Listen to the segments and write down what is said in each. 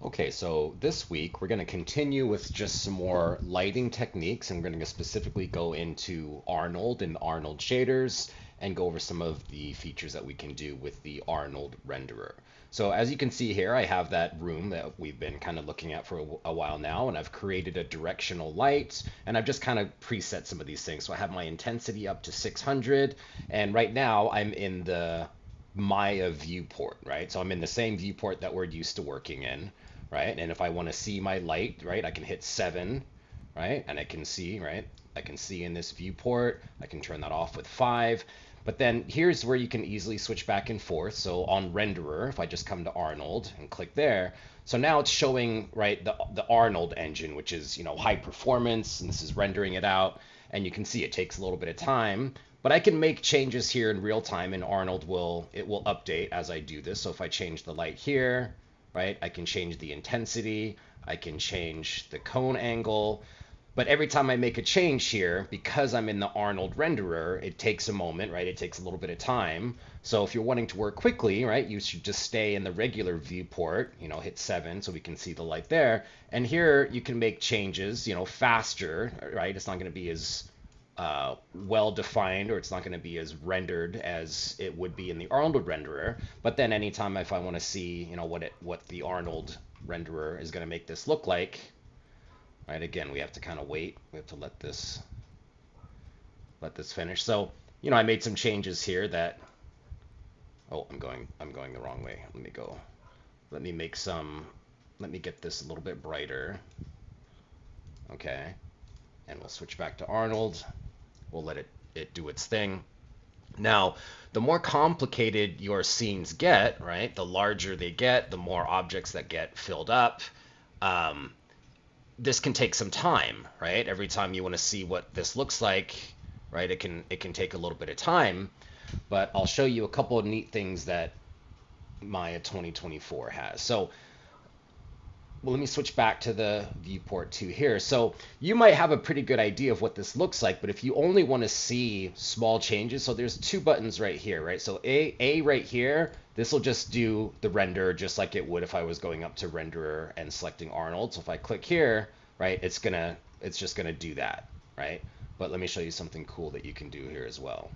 Okay, so this week we're going to continue with just some more lighting techniques, and we're going to specifically go into Arnold and Arnold shaders and go over some of the features that we can do with the Arnold renderer. So as you can see here, I have that room that we've been kind of looking at for a while now, and I've created a directional light, and I've just kind of preset some of these things. So I have my intensity up to 600, and right now I'm in the Maya viewport, right? So I'm in the same viewport that we're used to working in, right? And if I want to see my light, right, I can hit 7, right? And I can see, right? I can see in this viewport. I can turn that off with 5. But then here's where you can easily switch back and forth. So on renderer, if I just come to Arnold and click there, so now it's showing, right, the Arnold engine, which is, high performance, and this is rendering it out. And you can see it takes a little bit of time, but I can make changes here in real time, and Arnold will update as I do this. So if I change the light here, right, I can change the intensity, I can change the cone angle. But every time I make a change here, because I'm in the Arnold renderer, it takes a moment, right? It takes a little bit of time. So if you're wanting to work quickly, right, you should just stay in the regular viewport, hit 7 so we can see the light there. And here you can make changes, faster, right? It's not going to be as well defined, or it's not going to be as rendered as it would be in the Arnold renderer. But then anytime if I want to see, what the Arnold renderer is going to make this look like, right? Again, we have to kind of wait. We have to let this finish. So, I made some changes here that, oh, I'm going the wrong way. Let me go. Let me make some, let me get this a little bit brighter. Okay. And we'll switch back to Arnold. We'll let it do its thing. Now, the more complicated your scenes get, right, the larger they get, the more objects that get filled up. This can take some time, right? Every time you want to see what this looks like, right, it can take a little bit of time. But I'll show you a couple of neat things that Maya 2024 has. So well, let me switch back to the viewport 2 here. So you might have a pretty good idea of what this looks like, but if you only want to see small changes, so there's 2 buttons right here, right? So A right here, this will just do the render just like it would if I was going up to renderer and selecting Arnold. So if I click here, right, it's just gonna do that, right? But let me show you something cool that you can do here as well.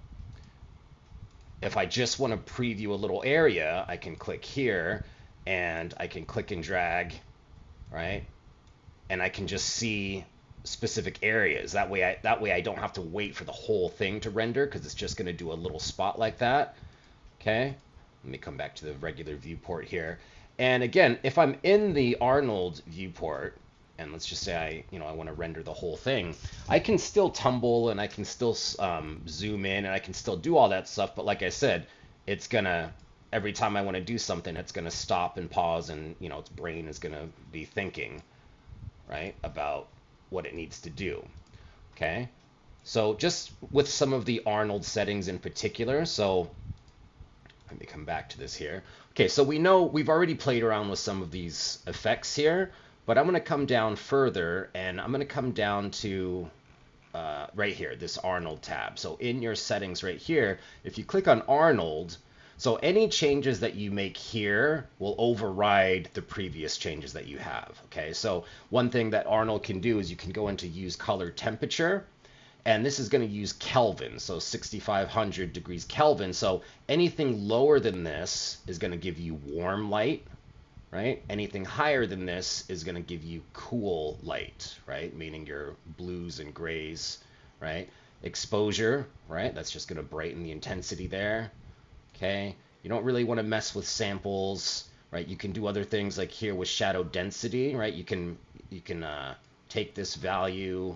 If I just want to preview a little area, I can click here and I can click and drag, right? And I can just see specific areas. That way I don't have to wait for the whole thing to render, because it's just going to do a little spot like that. Okay, let me come back to the regular viewport here. And again, if I'm in the Arnold viewport, and let's just say I want to render the whole thing, I can still tumble and I can still zoom in and I can still do all that stuff. But like I said, it's gonna, every time I want to do something, it's going to stop and pause, and its brain is going to be thinking, right, about what it needs to do. Okay, so just with some of the Arnold settings in particular, so let me come back to this here. Okay, so we know we've already played around with some of these effects here, but I'm going to come down further, and I'm going to come down to right here, this Arnold tab. So in your settings right here, if you click on Arnold, so any changes that you make here will override the previous changes that you have. Okay, so one thing that Arnold can do is you can go into use color temperature, and this is going to use Kelvin, so 6,500 degrees Kelvin. So anything lower than this is going to give you warm light, right? Anything higher than this is going to give you cool light, right? Meaning your blues and grays, right? Exposure, right? That's just going to brighten the intensity there. Okay, you don't really want to mess with samples, right? You can do other things like here with shadow density, right? You can take this value.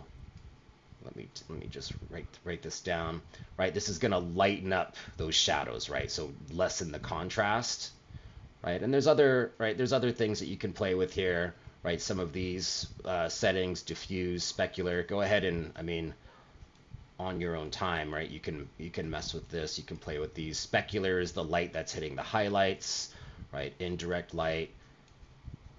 Let me just write this down, right? This is going to lighten up those shadows, right? So lessen the contrast, right? And there's other things that you can play with here, right? Some of these settings, diffuse, specular. Go ahead and on your own time, right? You can mess with this. You can play with these. Specular is the light that's hitting the highlights, right? Indirect light,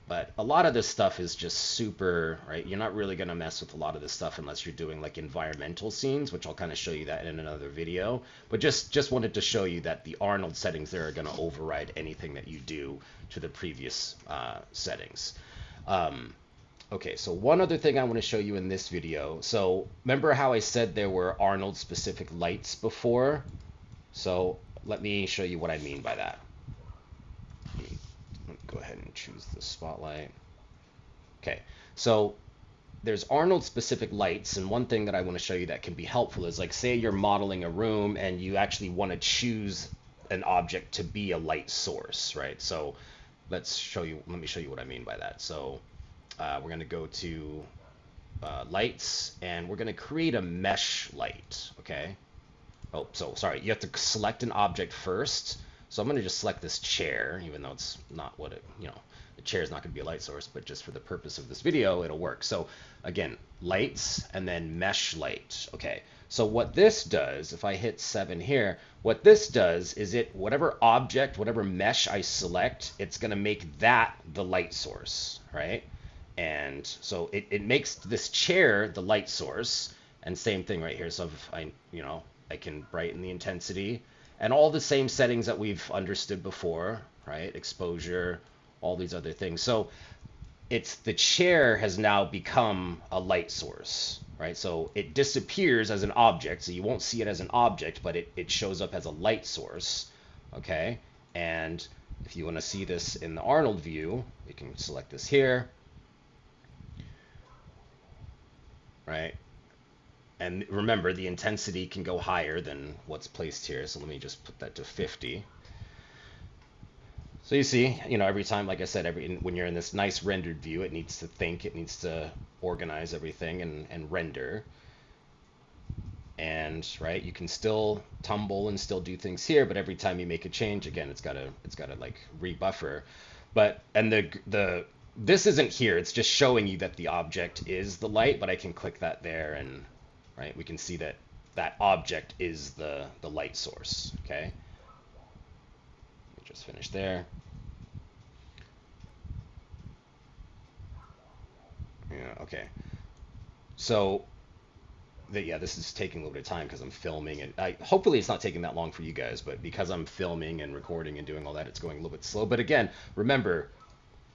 But a lot of this stuff is just super, right? You're not really going to mess with a lot of this stuff unless you're doing like environmental scenes, which I'll kind of show you that in another video. But just wanted to show you that the Arnold settings there are going to override anything that you do to the previous settings. Okay, so one other thing I want to show you in this video. So remember how I said there were Arnold specific lights before? So let me show you what I mean by that. Go ahead and choose the spotlight. Okay, so there's Arnold specific lights, and one thing that I want to show you that can be helpful is, like, say you're modeling a room and you actually want to choose an object to be a light source, right? So let me show you what I mean by that. So we're going to go to lights, and we're going to create a mesh light, okay? Oh, so sorry, you have to select an object first. So I'm going to just select this chair, even though it's not what it, the chair is not going to be a light source, but just for the purpose of this video, it'll work. So again, lights and then mesh light. Okay, so what this does, if I hit 7 here, what this does is whatever object, whatever mesh I select, it's going to make that the light source, right? And so it makes this chair the light source, and same thing right here. So if I can brighten the intensity, and all the same settings that we've understood before, right? Exposure, all these other things. So it's the chair has now become a light source, right? So it disappears as an object, so you won't see it as an object, but it shows up as a light source, okay? And if you want to see this in the Arnold view, we can select this here, right? And remember, the intensity can go higher than what's placed here. So let me just put that to 50. So you see, every time, like I said, when you're in this nice rendered view, it needs to think, it needs to organize everything and render. And right, you can still tumble and still do things here, but every time you make a change, again, it's gotta like rebuffer. But this isn't here. It's just showing you that the object is the light, but I can click that there, and right, we can see that object is the light source, okay? Let me just finish there. Yeah, okay. So, this is taking a little bit of time because I'm filming, and hopefully it's not taking that long for you guys, but because I'm filming and recording and doing all that, it's going a little bit slow. But again, remember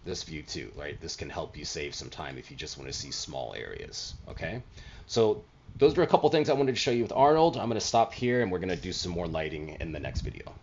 this view too, right? This can help you save some time if you just want to see small areas, okay? So those are a couple things I wanted to show you with Arnold. I'm going to stop here, and we're going to do some more lighting in the next video.